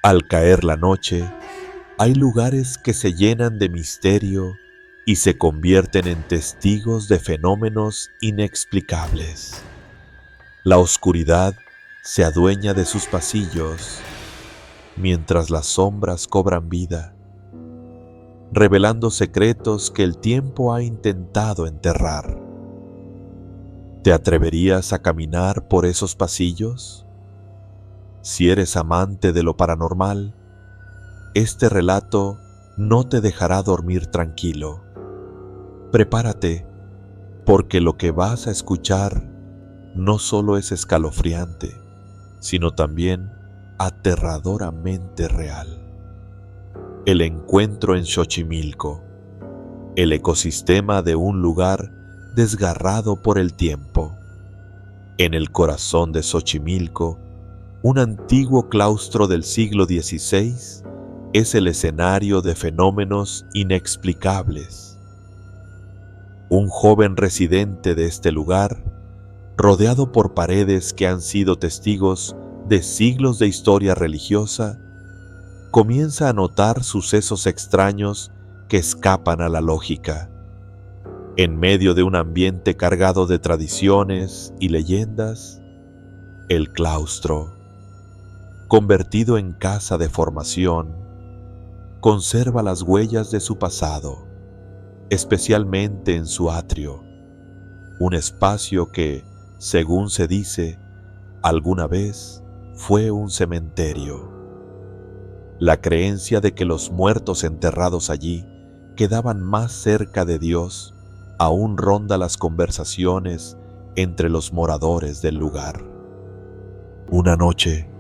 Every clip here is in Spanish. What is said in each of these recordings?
Al caer la noche, hay lugares que se llenan de misterio y se convierten en testigos de fenómenos inexplicables. La oscuridad se adueña de sus pasillos, mientras las sombras cobran vida, revelando secretos que el tiempo ha intentado enterrar. ¿Te atreverías a caminar por esos pasillos? Si eres amante de lo paranormal, este relato no te dejará dormir tranquilo. Prepárate, porque lo que vas a escuchar no solo es escalofriante, sino también aterradoramente real. El encuentro en Xochimilco, el ecosistema de un lugar desgarrado por el tiempo. En el corazón de Xochimilco, un antiguo claustro del siglo XVI es el escenario de fenómenos inexplicables. Un joven residente de este lugar, rodeado por paredes que han sido testigos de siglos de historia religiosa, comienza a notar sucesos extraños que escapan a la lógica. En medio de un ambiente cargado de tradiciones y leyendas, el claustro, convertido en casa de formación, conserva las huellas de su pasado, especialmente en su atrio, un espacio que, según se dice, alguna vez fue un cementerio. La creencia de que los muertos enterrados allí quedaban más cerca de Dios aún ronda las conversaciones entre los moradores del lugar. Una noche,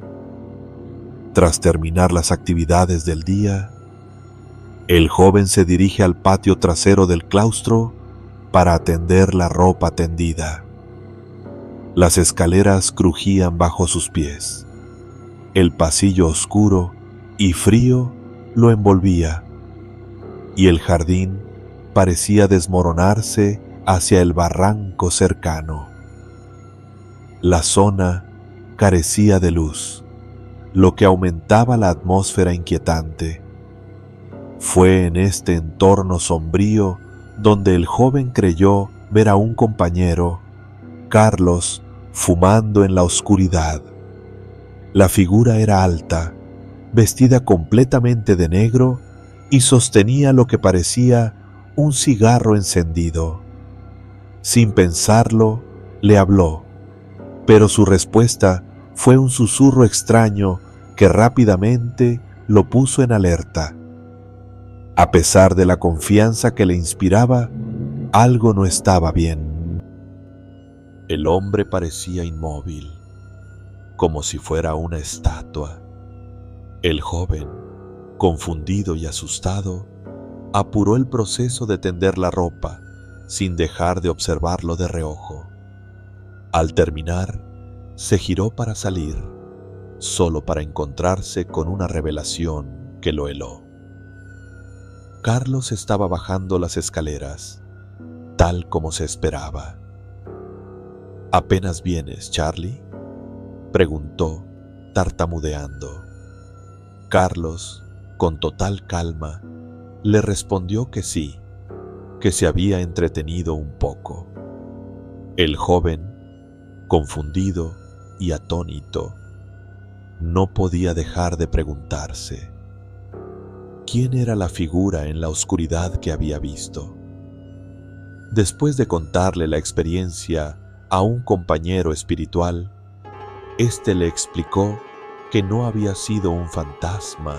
tras terminar las actividades del día, el joven se dirige al patio trasero del claustro para atender la ropa tendida. Las escaleras crujían bajo sus pies. El pasillo oscuro y frío lo envolvía, y el jardín parecía desmoronarse hacia el barranco cercano. La zona carecía de luz, lo que aumentaba la atmósfera inquietante. Fue en este entorno sombrío donde el joven creyó ver a un compañero, Carlos, fumando en la oscuridad. La figura era alta, vestida completamente de negro, y sostenía lo que parecía un cigarro encendido. Sin pensarlo, le habló, pero su respuesta fue un susurro extraño que rápidamente lo puso en alerta. A pesar de la confianza que le inspiraba, algo no estaba bien. El hombre parecía inmóvil, como si fuera una estatua. El joven, confundido y asustado, apuró el proceso de tender la ropa sin dejar de observarlo de reojo. Al terminar, se giró para salir, solo para encontrarse con una revelación que lo heló. Carlos estaba bajando las escaleras, tal como se esperaba. ¿Apenas vienes, Charlie?, preguntó, tartamudeando. Carlos, con total calma, le respondió que sí, que se había entretenido un poco. El joven, confundido y atónito, no podía dejar de preguntarse quién era la figura en la oscuridad que había visto. Después de contarle la experiencia a un compañero espiritual, éste le explicó que no había sido un fantasma,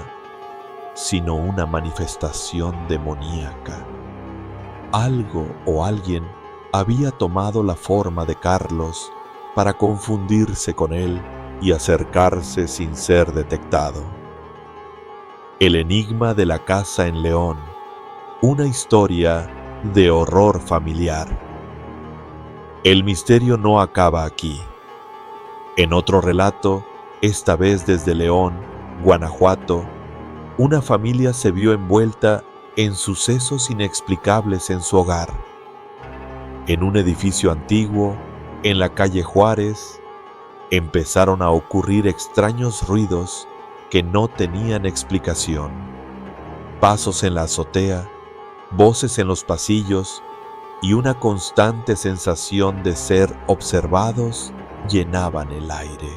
sino una manifestación demoníaca. Algo o alguien había tomado la forma de Carlos para confundirse con él y acercarse sin ser detectado. El enigma de la casa en León, una historia de horror familiar. El misterio no acaba aquí. En otro relato, esta vez desde León, Guanajuato, una familia se vio envuelta en sucesos inexplicables en su hogar. En un edificio antiguo, en la calle Juárez, empezaron a ocurrir extraños ruidos que no tenían explicación. Pasos en la azotea, voces en los pasillos y una constante sensación de ser observados llenaban el aire.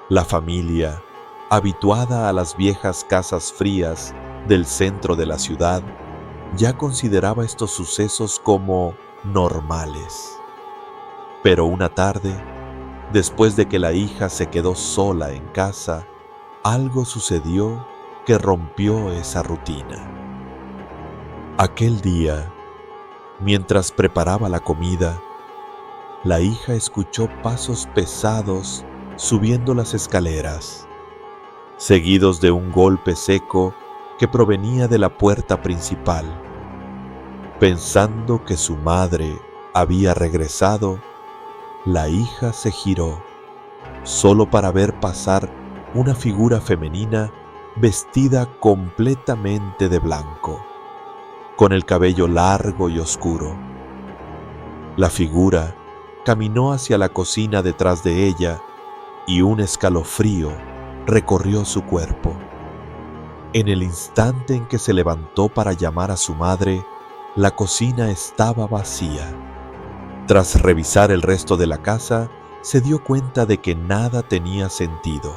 La familia, habituada a las viejas casas frías del centro de la ciudad, ya consideraba estos sucesos como normales. Pero una tarde, después de que la hija se quedó sola en casa, algo sucedió que rompió esa rutina. Aquel día, mientras preparaba la comida, la hija escuchó pasos pesados subiendo las escaleras, seguidos de un golpe seco que provenía de la puerta principal. Pensando que su madre había regresado, la hija se giró, solo para ver pasar una figura femenina vestida completamente de blanco, con el cabello largo y oscuro. La figura caminó hacia la cocina detrás de ella y un escalofrío recorrió su cuerpo. En el instante en que se levantó para llamar a su madre, la cocina estaba vacía. Tras revisar el resto de la casa, se dio cuenta de que nada tenía sentido.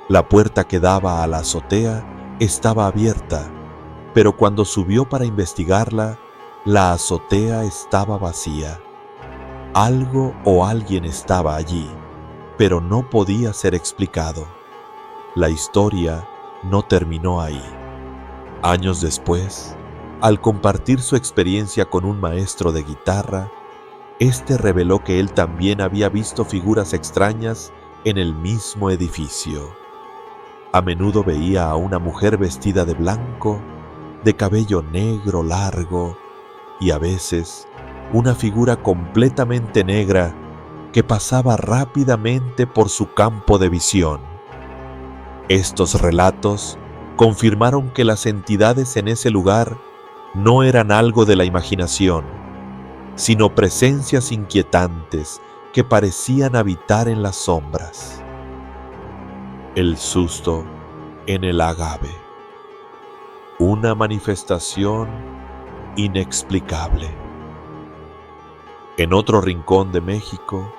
La puerta que daba a la azotea estaba abierta, pero cuando subió para investigarla, la azotea estaba vacía. Algo o alguien estaba allí, pero no podía ser explicado. La historia no terminó ahí. Años después, al compartir su experiencia con un maestro de guitarra, este reveló que él también había visto figuras extrañas en el mismo edificio. A menudo veía a una mujer vestida de blanco, de cabello negro largo, y a veces una figura completamente negra que pasaba rápidamente por su campo de visión. Estos relatos confirmaron que las entidades en ese lugar no eran algo de la imaginación, sino presencias inquietantes que parecían habitar en las sombras. El susto en el agave. Una manifestación inexplicable. En otro rincón de México,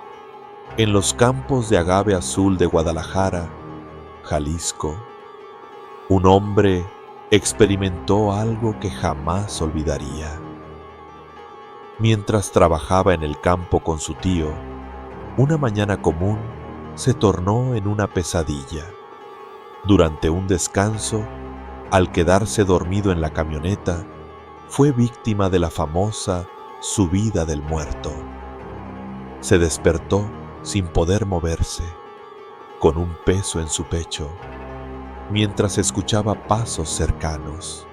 en los campos de agave azul de Guadalajara, Jalisco, un hombre experimentó algo que jamás olvidaría. Mientras trabajaba en el campo con su tío, una mañana común se tornó en una pesadilla. Durante un descanso, al quedarse dormido en la camioneta, fue víctima de la famosa subida del muerto. Se despertó sin poder moverse, con un peso en su pecho, mientras escuchaba pasos cercanos.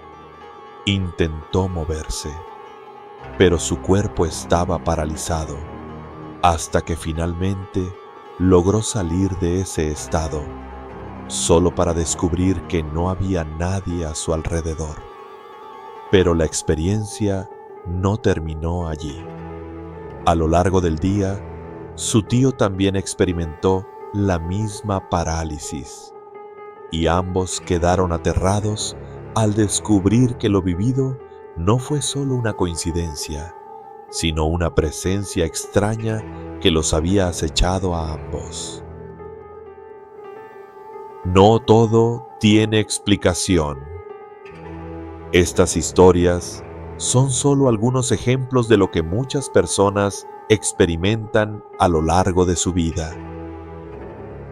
Intentó moverse, pero su cuerpo estaba paralizado, hasta que finalmente logró salir de ese estado, solo para descubrir que no había nadie a su alrededor. Pero la experiencia no terminó allí. A lo largo del día, su tío también experimentó la misma parálisis, y ambos quedaron aterrados al descubrir que lo vivido no fue solo una coincidencia, sino una presencia extraña que los había acechado a ambos. No todo tiene explicación. Estas historias son solo algunos ejemplos de lo que muchas personas experimentan a lo largo de su vida.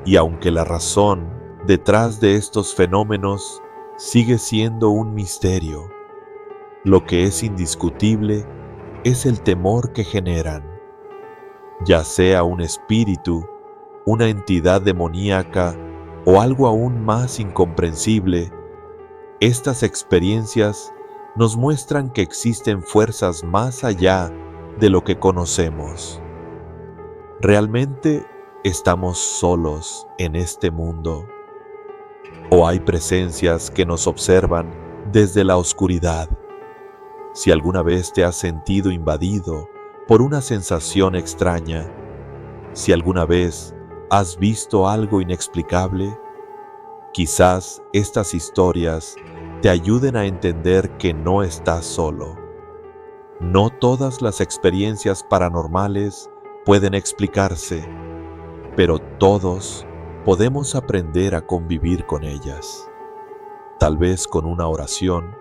Y aunque la razón detrás de estos fenómenos sigue siendo un misterio, lo que es indiscutible es el temor que generan, ya sea un espíritu, una entidad demoníaca o algo aún más incomprensible. Estas experiencias nos muestran que existen fuerzas más allá de lo que conocemos. ¿Realmente estamos solos en este mundo? ¿O hay presencias que nos observan desde la oscuridad? Si alguna vez te has sentido invadido por una sensación extraña, si alguna vez has visto algo inexplicable, Quizás estas historias te ayuden a entender que no estás solo. No todas las experiencias paranormales pueden explicarse, pero todos podemos aprender a convivir con ellas. Tal vez con una oración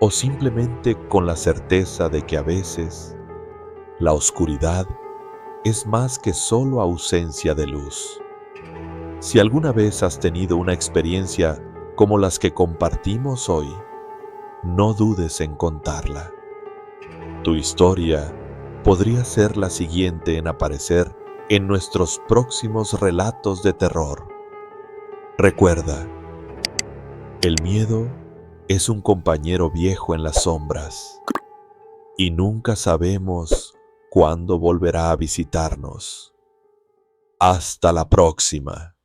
o simplemente con la certeza de que a veces la oscuridad es más que solo ausencia de luz. Si alguna vez has tenido una experiencia como las que compartimos hoy, no dudes en contarla. Tu historia podría ser la siguiente en aparecer en nuestros próximos relatos de terror. Recuerda, el miedo es un compañero viejo en las sombras y nunca sabemos cuándo volverá a visitarnos. Hasta la próxima.